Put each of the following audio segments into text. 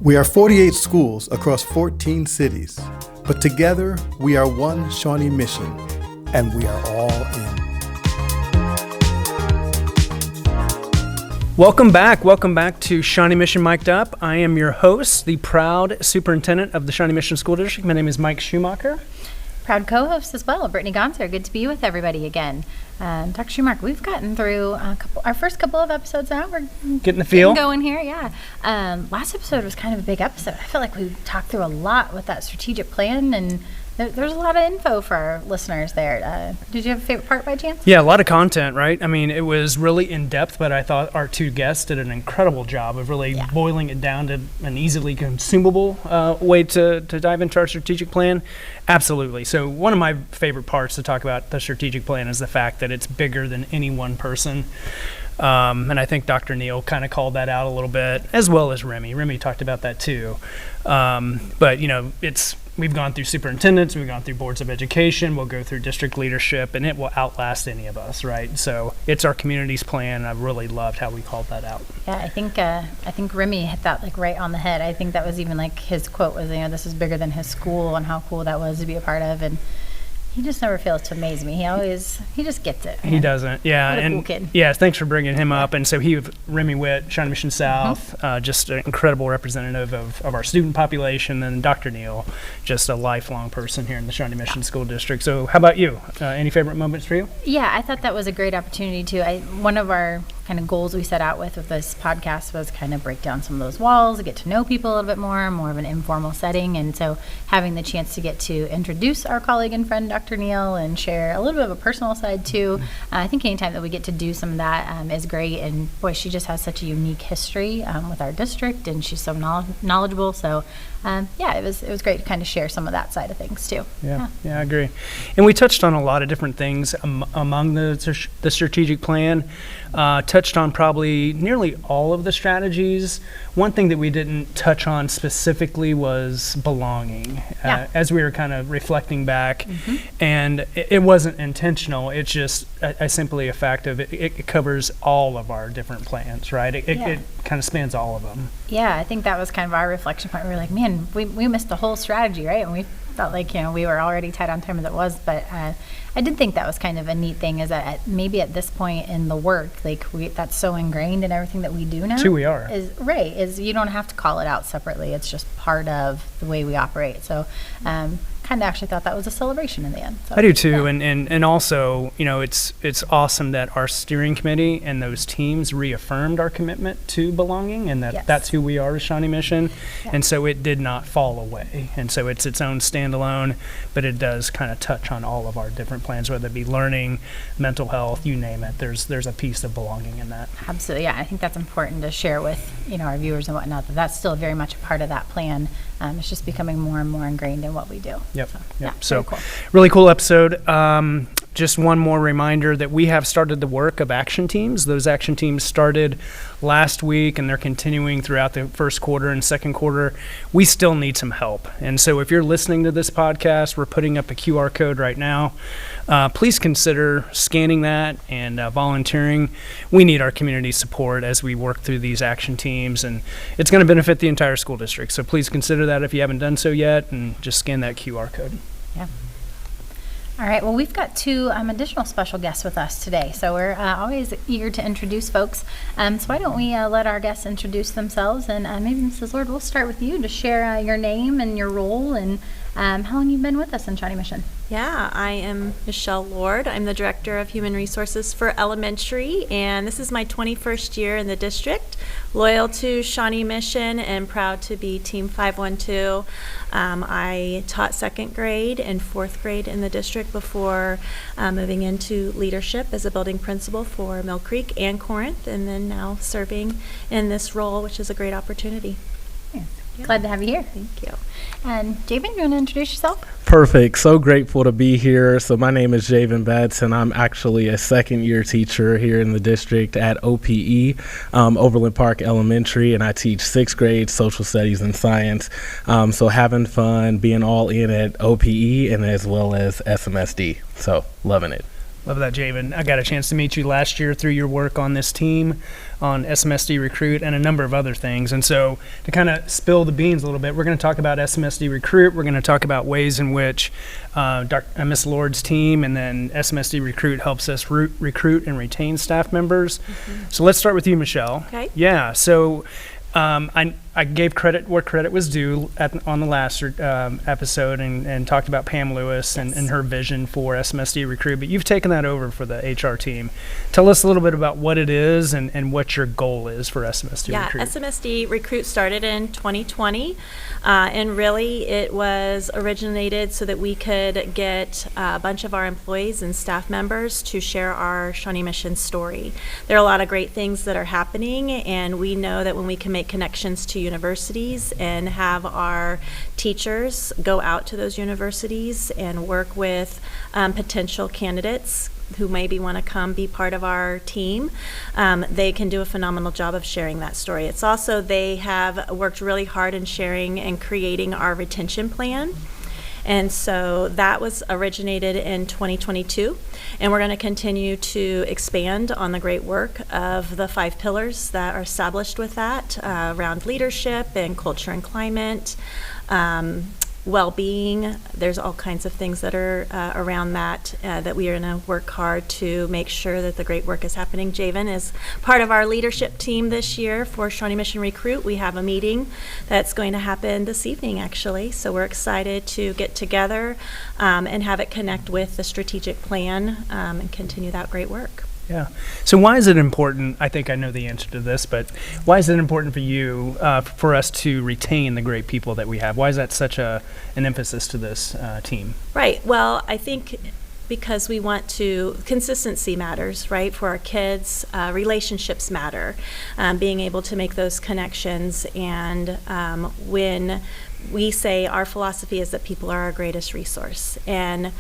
We are 48 schools across 14 cities, but together we are one Shawnee mission, and we are all in. Welcome back to Shawnee Mission Mic'd Up. I am your host, the proud superintendent of the Shawnee Mission School District. My name is Mike Schumacher. Proud co-host as well, Brittany Gonser. Good to be with everybody again. Dr. Schumacher, we've gotten through our first couple of episodes now. We're getting the feel going here, yeah. Last episode was kind of a big episode. I feel like we talked through a lot with that strategic plan, and there's a lot of info for our listeners there. Did you have a favorite part by chance? Yeah, a lot of content, right? I mean, it was really in-depth, but I thought our two guests did an incredible job of really boiling it down to an easily consumable way to dive into our strategic plan. Absolutely. So one of my favorite parts to talk about the strategic plan is the fact that it's bigger than any one person. And I think Dr. Neal kind of called that out a little bit, as well as Remy. Remy talked about that too. But, you know, we've gone through superintendents, we've gone through boards of education, we'll go through district leadership, and it will outlast any of us, right? So it's our community's plan, and I really loved how we called that out. Yeah, I think Remy hit that like right on the head. I think that was even like his quote was, you know, this is bigger than his school, and how cool that was to be a part of. And he just never fails to amaze me. He just gets it. He doesn't, yeah. What a cool kid. Yeah, thanks for bringing him up. And so Remy Witt, Shawnee Mission South, just an incredible representative of our student population, and Dr. Neal, just a lifelong person here in the Shawnee Mission School District. So how about you? Any favorite moments for you? Yeah, I thought that was a great opportunity too. One of our kind of goals we set out with this podcast was kind of break down some of those walls, get to know people a little bit more of an informal setting. And so having the chance to get to introduce our colleague and friend, Dr. Neal, and share a little bit of a personal side too. I think anytime that we get to do some of that is great. And boy, she just has such a unique history with our district, and she's so knowledgeable. So it was great to kind of share some of that side of things too. Yeah, I agree. And we touched on a lot of different things among the strategic plan. Touched on probably nearly all of the strategies. One thing that we didn't touch on specifically was belonging, as we were kind of reflecting back. And it wasn't intentional. It's just simply a fact of it covers all of our different plans, right? It kind of spans all of them. Yeah, I think that was kind of our reflection point. We were like, man, we missed the whole strategy, right? And we felt like, you know, we were already tight on time as it was. But I did think that was kind of a neat thing, is that maybe at this point in the work, like that's so ingrained in everything that we do now. It's who we are. Is you don't have to call it out separately. It's just part of the way we operate. So kind of actually thought that was a celebration in the end. So, I do too, and also, you know, it's awesome that our steering committee and those teams reaffirmed our commitment to belonging, and that's who we are as Shawnee Mission, and so it did not fall away, and so it's its own standalone, but it does kind of touch on all of our different plans, whether it be learning, mental health, you name it. There's a piece of belonging in that. Absolutely, yeah. I think that's important to share with our viewers and whatnot, that's still very much a part of that plan. It's just becoming more and more ingrained in what we do. So cool. Really cool episode. Just one more reminder that we have started the work of action teams. Those action teams started last week, and they're continuing throughout the first quarter and second quarter. We still need some help. And so if you're listening to this podcast, we're putting up a QR code right now. Please consider scanning that and volunteering. We need our community support as we work through these action teams, and it's going to benefit the entire school district. So please consider that if you haven't done so yet, and just scan that QR code. Yeah. All right, well, we've got two additional special guests with us today, so we're always eager to introduce folks. So why don't we let our guests introduce themselves, and maybe Mrs. Lord, we'll start with you to share your name and your role, and how long you've been with us in Shawnee Mission. Yeah, I am Michelle Lord. I'm the Director of Human Resources for Elementary, and this is my 21st year in the district. Loyal to Shawnee Mission and proud to be Team 512. I taught second grade and fourth grade in the district before moving into leadership as a building principal for Mill Creek and Corinth, and then now serving in this role, which is a great opportunity. Yeah. Glad to have you here. Thank you. And Javen, you want to introduce yourself? Perfect. So grateful to be here. So my name is Javen Betts, and I'm actually a second-year teacher here in the district at OPE, Overland Park Elementary, and I teach sixth grade social studies and science. So having fun, being all in at OPE and as well as SMSD. So loving it. Love that, Javen. I got a chance to meet you last year through your work on this team. on SMSD Recruit and a number of other things. And so to kind of spill the beans a little bit, we're going to talk about SMSD Recruit. We're going to talk about ways in which Ms. Lord's team and then SMSD Recruit helps us recruit and retain staff members. So let's start with you, Michelle. Okay. Yeah. So I gave credit where credit was due on the last episode and talked about Pam Lewis and her vision for SMSD Recruit, but you've taken that over for the HR team. Tell us a little bit about what it is and what your goal is for SMSD Recruit. Yeah, SMSD Recruit started in 2020, and really it was originated so that we could get a bunch of our employees and staff members to share our Shawnee Mission story. There are a lot of great things that are happening, and we know that when we can make connections to universities and have our teachers go out to those universities and work with potential candidates who maybe want to come be part of our team, they can do a phenomenal job of sharing that story. It's also, they have worked really hard in sharing and creating our retention plan. And so that was originated in 2022, and we're going to continue to expand on the great work of the 5 pillars that are established with that around leadership and culture and climate, well-being. There's all kinds of things that are around that that we are going to work hard to make sure that the great work is happening. Javen is part of our leadership team this year for Shawnee Mission Recruit. We have a meeting that's going to happen this evening, actually, so we're excited to get together and have it connect with the strategic plan and continue that great work. Yeah. So why is it important, I think I know the answer to this, but why is it important for you, for us to retain the great people that we have? Why is that such an emphasis to this team? Right. Well, I think because we want to, consistency matters, right, for our kids. Relationships matter, being able to make those connections. And when we say our philosophy is that people are our greatest resource, and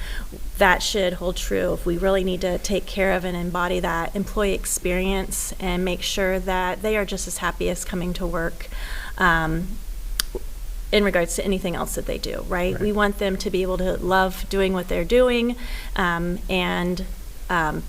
that should hold true. If we really need to take care of and embody that employee experience and make sure that they are just as happy as coming to work in regards to anything else that they do, right? We want them to be able to love doing what they're doing and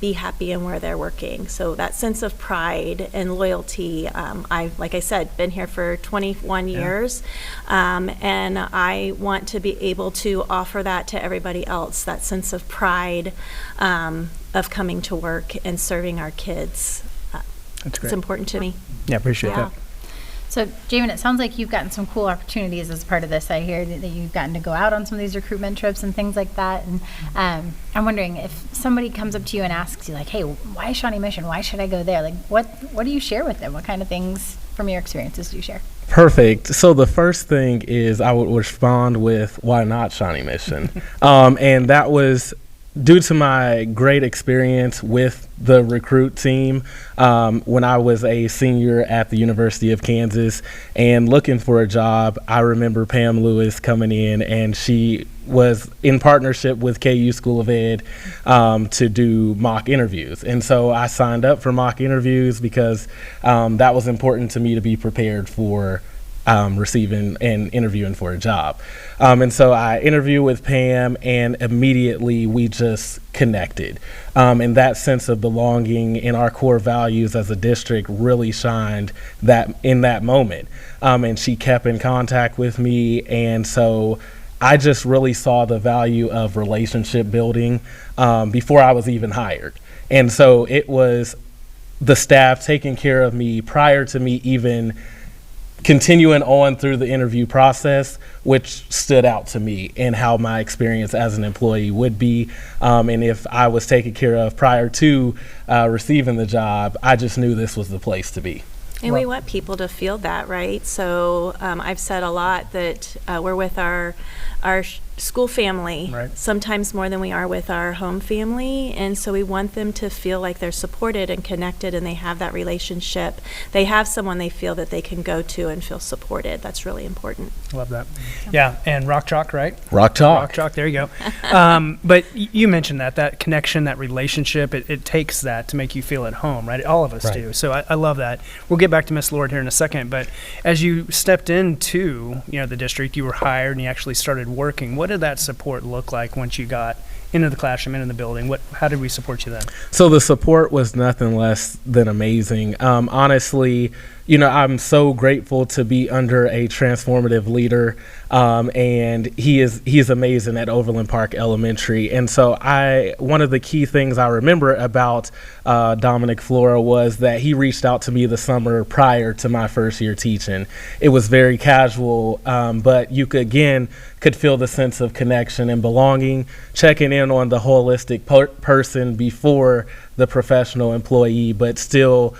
be happy in where they're working. So that sense of pride and loyalty, like I said, been here for 21 years, and I want to be able to offer that to everybody else, that sense of pride of coming to work and serving our kids. That's great. It's important to me. Yeah, appreciate that. So, Jamin, it sounds like you've gotten some cool opportunities as part of this. I hear that you've gotten to go out on some of these recruitment trips and things like that. And I'm wondering if somebody comes up to you and asks you, like, hey, why Shawnee Mission? Why should I go there? Like, what do you share with them? What kind of things from your experiences do you share? Perfect. So the first thing is I would respond with, why not Shawnee Mission? And that was due to my great experience with the recruit team when I was a senior at the University of Kansas and looking for a job. I remember Pam Lewis coming in, and she was in partnership with KU School of Ed to do mock interviews. And so I signed up for mock interviews because that was important to me to be prepared for receiving and interviewing for a job. And so I interviewed with Pam, and immediately we just connected. And that sense of belonging in our core values as a district really shined that in that moment. And she kept in contact with me. And so I just really saw the value of relationship building before I was even hired. And so it was the staff taking care of me prior to me even continuing on through the interview process, which stood out to me and how my experience as an employee would be. And if I was taken care of prior to receiving the job, I just knew this was the place to be. And we want people to feel that, right? So I've said a lot that we're with our school family, right, sometimes more than we are with our home family. And so we want them to feel like they're supported and connected, and they have that relationship. They have someone they feel that they can go to and feel supported. That's really important. Love that. Yeah, and Rock Chalk, right? Rock Chalk. Rock Chalk, there you go. But you mentioned that connection, that relationship, it takes that to make you feel at home, right? All of us do. So I love that. We'll get back to Miss Lord here in a second, but as you stepped into the district, you were hired and you actually started working. What did that support look like once you got into the classroom, into the building? How did we support you then? So the support was nothing less than amazing. Honestly, I'm so grateful to be under a transformative leader, and he is amazing at Overland Park Elementary. And so one of the key things I remember about Dominic Flora was that he reached out to me the summer prior to my first year teaching. It was very casual, but you could feel the sense of connection and belonging, checking in on the holistic person before the professional employee, but still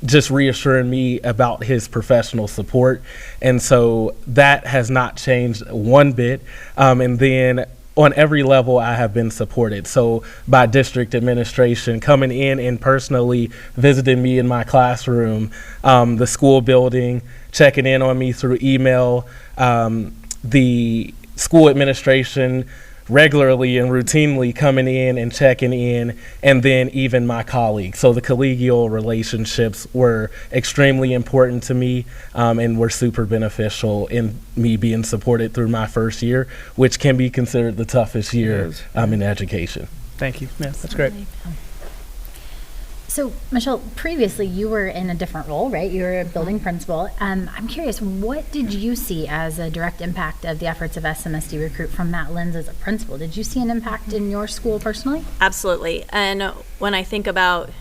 just reassuring me about his professional support. And so that has not changed one bit. And then on every level, I have been supported. So by district administration coming in and personally visiting me in my classroom, the school building, checking in on me through email, the school administration regularly and routinely coming in and checking in, and then even my colleagues. So the collegial relationships were extremely important to me, and were super beneficial in me being supported through my first year, which can be considered the toughest year in education. Thank you. Yeah, that's great. So, Michelle, previously you were in a different role, right? You were a building principal. I'm curious, what did you see as a direct impact of the efforts of SMSD Recruit from that lens as a principal? Did you see an impact in your school personally? Absolutely. And when I think about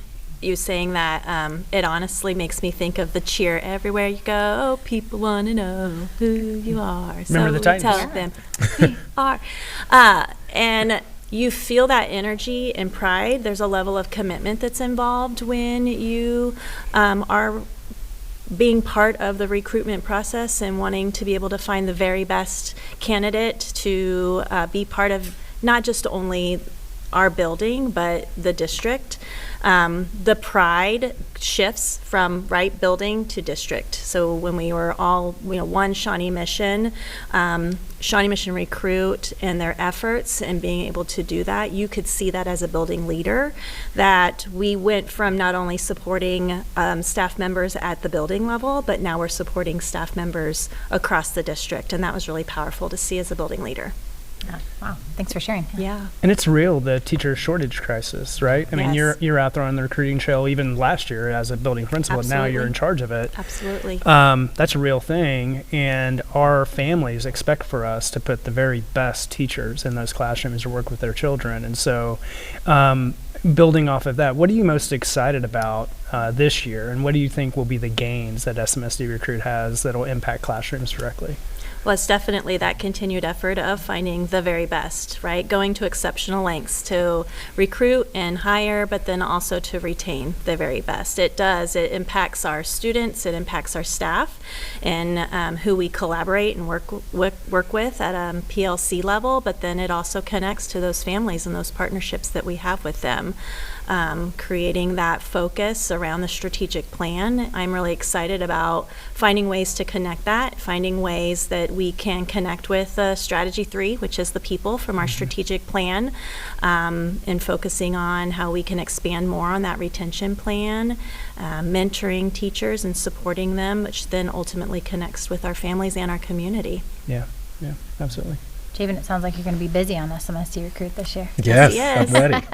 you saying that, it honestly makes me think of the cheer everywhere you go. People want to know who you are. Remember the Titans? Tell them who you are. And you feel that energy and pride. There's a level of commitment that's involved when you are being part of the recruitment process and wanting to be able to find the very best candidate to be part of not just only our building, but the district. The pride shifts from building to district. So when we were all, one Shawnee Mission, Shawnee Mission Recruit and their efforts and being able to do that, you could see that as a building leader, that we went from not only supporting staff members at the building level, but now we're supporting staff members across the district. And that was really powerful to see as a building leader. Yeah. Wow. Thanks for sharing. Yeah. And it's real, the teacher shortage crisis, right? I mean, you're out there on the recruiting trail even last year as a building principal. Absolutely. And now you're in charge of it. Absolutely. That's a real thing. And our families expect for us to put the very best teachers in those classrooms to work with their children. And so building off of that, what are you most excited about this year? And what do you think will be the gains that SMSD Recruit has that will impact classrooms directly? Well, it's definitely that continued effort of finding the very best, right? Going to exceptional lengths to recruit and hire, but then also to retain the very best. It impacts our students, it impacts our staff, and who we collaborate and work with at a PLC level, but then it also connects to those families and those partnerships that we have with them. Creating that focus around the strategic plan. I'm really excited about finding ways to connect that, finding ways that we can connect with Strategy 3, which is the people from our strategic plan, and focusing on how we can expand more on that retention plan, mentoring teachers and supporting them, which then ultimately connects with our families and our community. Yeah, absolutely. Javen, it sounds like you're going to be busy on SMSD Recruit this year. Yes, I'm ready.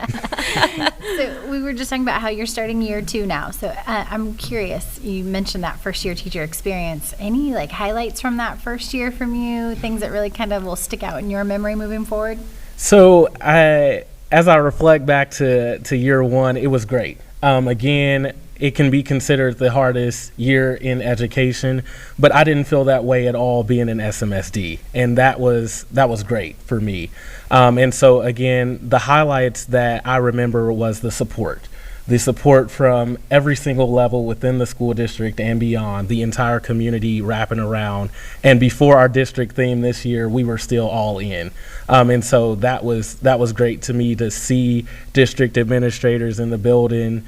So we were just talking about how you're starting year 2 now. So I'm curious, you mentioned that first year teacher experience. Any highlights from that first year from you, things that really kind of will stick out in your memory moving forward? So as I reflect back to year 1, it was great. Again, it can be considered the hardest year in education, but I didn't feel that way at all being in SMSD, and that was great for me. And so again, the highlights that I remember was the support from every single level within the school district and beyond, the entire community wrapping around. And before our district theme this year, we were still all in. And so that was great to me to see district administrators in the building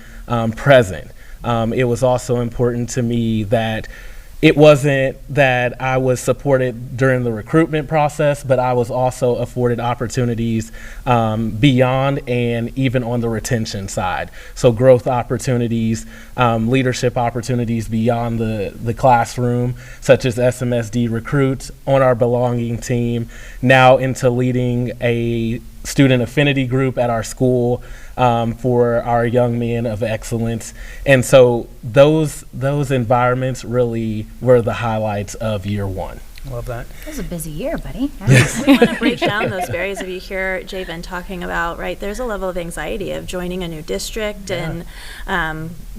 present. It was also important to me that it wasn't that I was supported during the recruitment process, but I was also afforded opportunities beyond and even on the retention side. So growth opportunities, leadership opportunities beyond the classroom, such as SMSD Recruits on our belonging team, now into leading a student affinity group at our school for our young men of excellence. And so those environments really were the highlights of year one. Love that. It was a busy year, buddy. We want to break down those barriers. If you hear Javen talking about, right, there's a level of anxiety of joining a new district and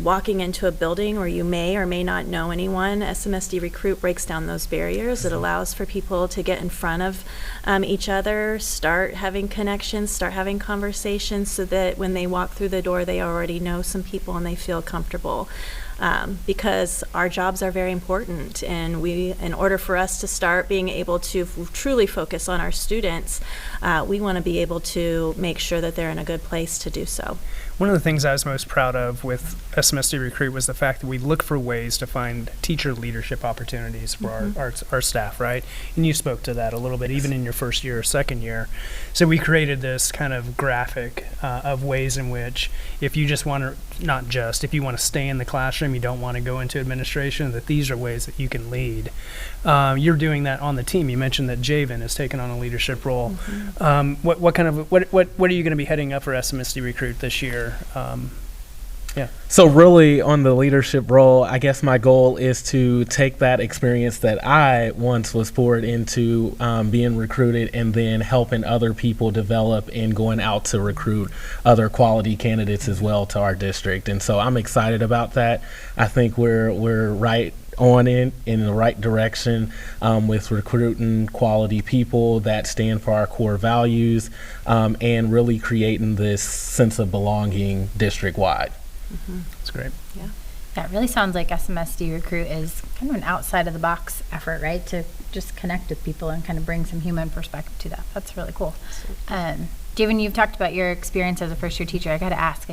walking into a building where you may or may not know anyone. SMSD Recruit breaks down those barriers. It allows for people to get in front of each other, start having connections, start having conversations, so that when they walk through the door, they already know some people and they feel comfortable. Because our jobs are very important, and in order for us to start being able to truly focus on our students, we want to be able to make sure that they're in a good place to do so. One of the things I was most proud of with SMSD Recruit was the fact that we look for ways to find teacher leadership opportunities for our staff, right? And you spoke to that a little bit, even in your first year or second year. So we created this kind of graphic of ways in which if you just want to, if you want to stay in the classroom, you don't want to go into administration, that these are ways that you can lead. You're doing that on the team. You mentioned that Javen has taken on a leadership role. What are you going to be heading up for SMSD Recruit this year? So really on the leadership role, I guess my goal is to take that experience that I once was poured into being recruited, and then helping other people develop and going out to recruit other quality candidates as well to our district. And so I'm excited about that. I think we're right on in the right direction with recruiting quality people that stand for our core values, and really creating this sense of belonging district-wide. That's great. Yeah, it really sounds like SMSD Recruit is kind of an outside of the box effort, right? To just connect with people and kind of bring some human perspective to that. That's really cool. Javen, you've talked about your experience as a first year teacher. I got to ask,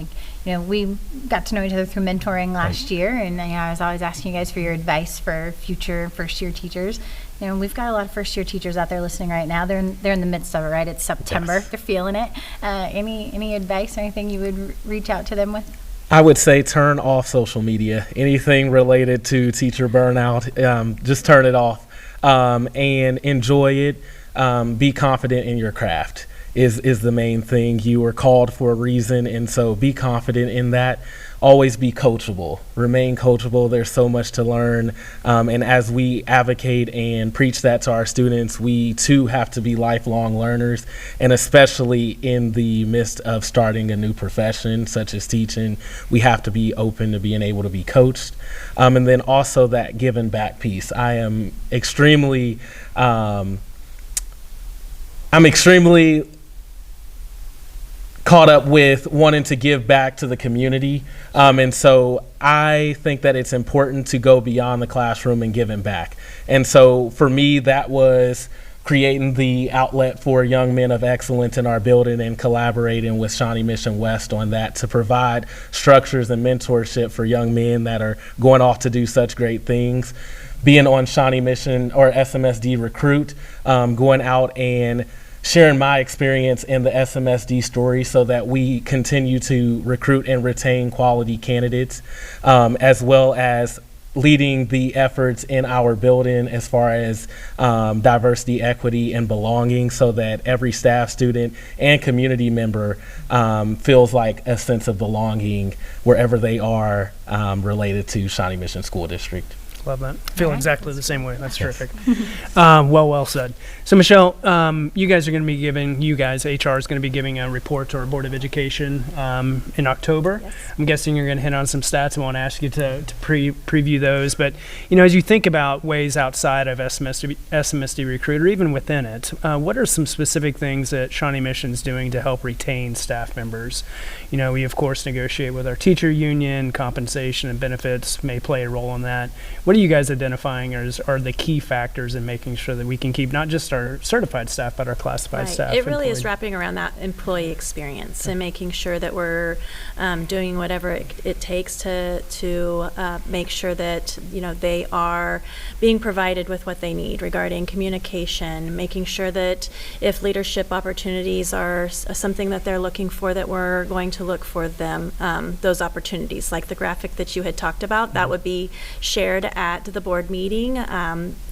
we got to know each other through mentoring last year, and I was always asking you guys for your advice for future first year teachers. We've got a lot of first year teachers out there listening right now. They're in the midst of it, right? It's September. Yes. They're feeling it. Any advice or anything you would reach out to them with? I would say turn off social media. Anything related to teacher burnout, just turn it off, and enjoy it. Be confident in your craft is the main thing. You are called for a reason, and so be confident in that. Always be coachable. Remain coachable. There's so much to learn, and as we advocate and preach that to our students, we too have to be lifelong learners, and especially in the midst of starting a new profession such as teaching, we have to be open to being able to be coached, and then also that giving back piece. I'm extremely caught up with wanting to give back to the community. And so I think that it's important to go beyond the classroom and giving back. And so for me, that was creating the outlet for young men of excellence in our building and collaborating with Shawnee Mission West on that to provide structures and mentorship for young men that are going off to do such great things. Being on Shawnee Mission or SMSD Recruit, going out and sharing my experience in the SMSD story so that we continue to recruit and retain quality candidates, as well as leading the efforts in our building as far as diversity, equity, and belonging, so that every staff, student, and community member feels like a sense of belonging wherever they are related to Shawnee Mission School District. Love that. Feel exactly the same way. That's terrific. Well said. So Michelle, you guys are going to be giving, HR is going to be giving a report to our Board of Education in October. Yes. I'm guessing you're going to hit on some stats. I won't ask you to preview those, but as you think about ways outside of SMSD Recruit, or even within it, what are some specific things that Shawnee Mission's doing to help retain staff members? We of course negotiate with our teacher union. Compensation and benefits may play a role in that. What are you guys identifying as are the key factors in making sure that we can keep not just our certified staff, but our classified staff? It really is wrapping around that employee experience and making sure that we're doing whatever it takes to make sure that they are being provided with what they need regarding communication, making sure that if leadership opportunities are something that they're looking for, that we're going to look for them those opportunities, like the graphic that you had talked about. That would be shared at the board meeting.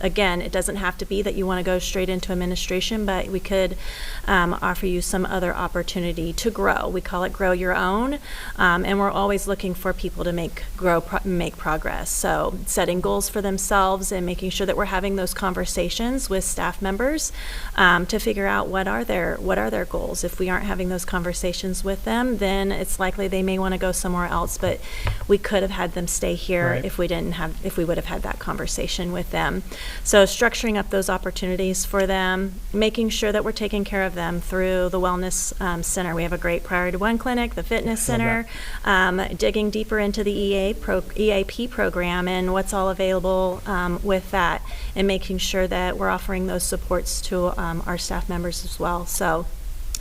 Again, it doesn't have to be that you want to go straight into administration, but we could offer you some other opportunity to grow. We call it Grow Your Own, and we're always looking for people to make progress. So setting goals for themselves and making sure that we're having those conversations with staff members to figure out what are their goals. If we aren't having those conversations with them, then it's likely they may want to go somewhere else, but we could have had them stay here Right. if we would have had that conversation with them. So structuring up those opportunities for them, making sure that we're taking care of them through the wellness center. We have a great Priority 1 clinic, the fitness center, digging deeper into the EAP program and what's all available with that, and making sure that we're offering those supports to our staff members as well. So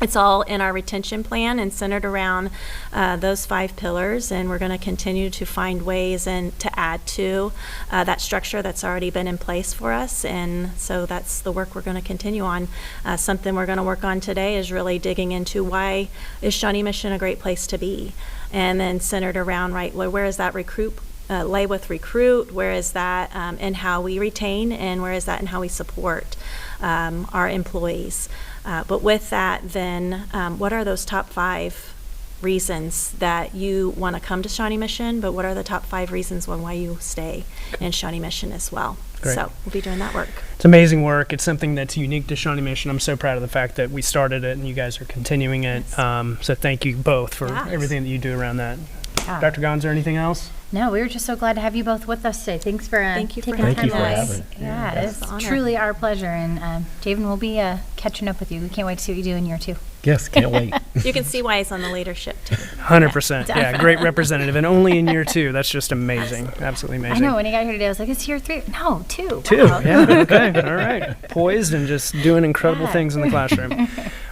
it's all in our retention plan and centered around those 5 pillars, and we're going to continue to find ways and to add to that structure that's already been in place for us. And so that's the work we're going to continue on. Something we're going to work on today is really digging into why is Shawnee Mission a great place to be, and then centered around, right, where is that lay with recruit, where is that in how we retain, and where is that in how we support our employees. But with that, then, what are those top 5 reasons that you want to come to Shawnee Mission, but what are the top 5 reasons why you stay in Shawnee Mission as well? Great. So we'll be doing that work. It's amazing work. It's something that's unique to Shawnee Mission. I'm so proud of the fact that we started it and you guys are continuing it. So thank you both for everything that you do around that. Yeah. Dr. Gonzo, anything else? No, we were just so glad to have you both with us today. Thanks for Thank you for taking the having time us. away. Yeah, It's it's an honor. truly our pleasure. And Javen, we'll be catching up with you. We can't wait to see what you do in year 2. Yes, can't wait. You can see why he's on the leadership too. 100%. Yeah, great representative. And only in year 2. That's just amazing. Absolutely I amazing. know, when he got here today, I was like, it's year 3. No, 2. 2. Wow. Yeah, okay. All right. Poised and just doing incredible things in the classroom.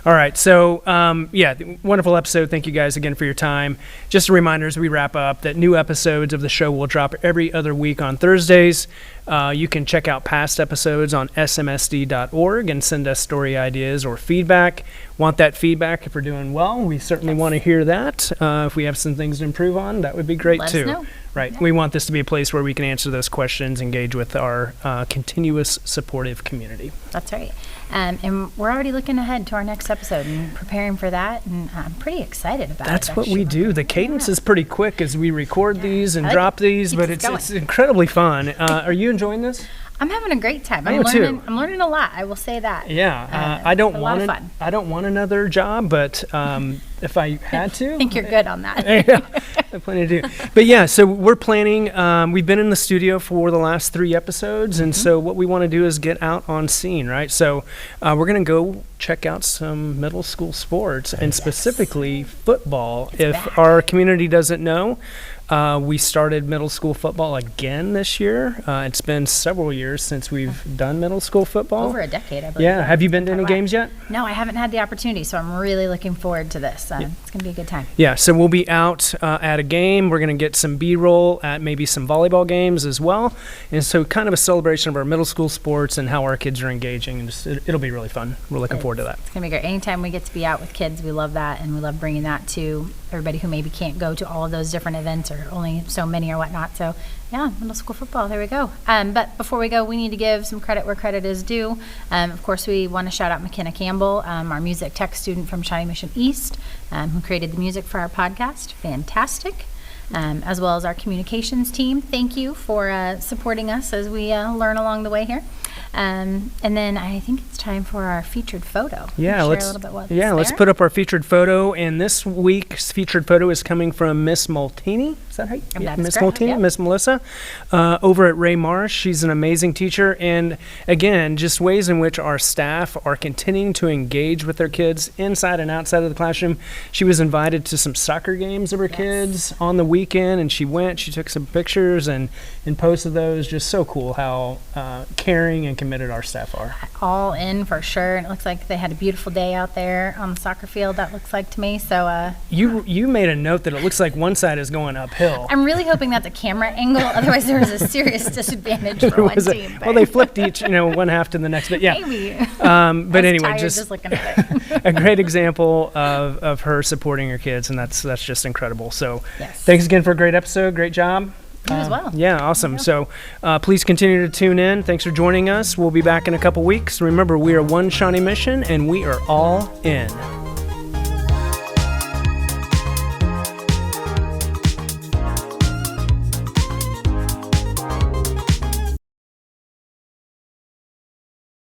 All right. So, wonderful episode. Thank you guys again for your time. Just a reminder as we wrap up that new episodes of the show will drop every other week on Thursdays. You can check out past episodes on smsd.org and send us story ideas or feedback. Want that feedback if we're doing well? We certainly want to hear that. If we have some things to improve on, that would be great Let us too. know. Right. Yeah. We want this to be a place where we can answer those questions, engage with our continuous supportive community. That's right. And we're already looking ahead to our next episode and preparing for that. And I'm pretty excited about That's it. what we actually. do. The cadence is pretty quick as we record these and I like drop it. these, Keeps but us it's going. incredibly fun. Are you enjoying this? I'm having a great time. I I'm am too. learning. I'm learning a lot. I will say that. Yeah, Uh, I don't it's a lot want of fun. I don't want another job, but if I had to, I think you're good on that. yeah, I have plenty to do. But yeah, so we're planning. We've been in the studio for the last 3 episodes, and so what we want to do is get out on scene, right? So we're gonna go check out some middle school sports, and specifically football. If back. our community doesn't know. We started middle school football again this year. It's been several years since we've done middle school football. Over a decade, I believe. Yeah. Have you been to any Quite a while. games yet? No, I haven't had the opportunity, so I'm really looking forward to this. It's going to be a good time. Yeah, so we'll be out at a game. We're going to get some B-roll at maybe some volleyball games as well. And so kind of a celebration of our middle school sports and how our kids are engaging. And just, it'll be really fun. We're looking forward to that. It's going to be great. Anytime we get to be out with kids, we love that, and we love bringing that to everybody who maybe can't go to all of those different events or only so many or whatnot. So, yeah, middle school football, there we go. But before we go, we need to give some credit where credit is due. Of course, we want to shout out McKenna Campbell, our music tech student from Shawnee Mission East, who created the music for our podcast. Fantastic. As well as our communications team. Thank you for supporting us as we learn along the way here. And then I think it's time for our featured photo. Yeah, Share let's a little bit what's let's there. put up our featured photo. And this week's featured photo is coming from Miss Moltini. Is that how you? That is Miss correct, Moltini, yeah. Miss Melissa, over at Ray Marsh. She's an amazing teacher, and again, just ways in which our staff are continuing to engage with their kids inside and outside of the classroom. She was invited to some soccer games of her kids on the weekend, and she went. She took some pictures and posted those. Just so cool how caring and committed our staff are. All in for sure. And it looks like they had a beautiful day out there on the soccer field, that looks like to me. So You made a note that it looks like one side is going uphill. I'm really hoping that's a camera angle. Otherwise, there was a serious disadvantage for one Was it- team. well, they flipped each, one half to the next, but yeah. Maybe. But I was anyway, tired just looking at it. a great example of her supporting her kids, and that's just incredible. So Yes. thanks again for a great episode. Great job. You as well. Yeah, awesome. So please continue to tune in. Thanks for joining us. We'll be back in a couple weeks. Remember, we are one Shawnee Mission, and we are all in.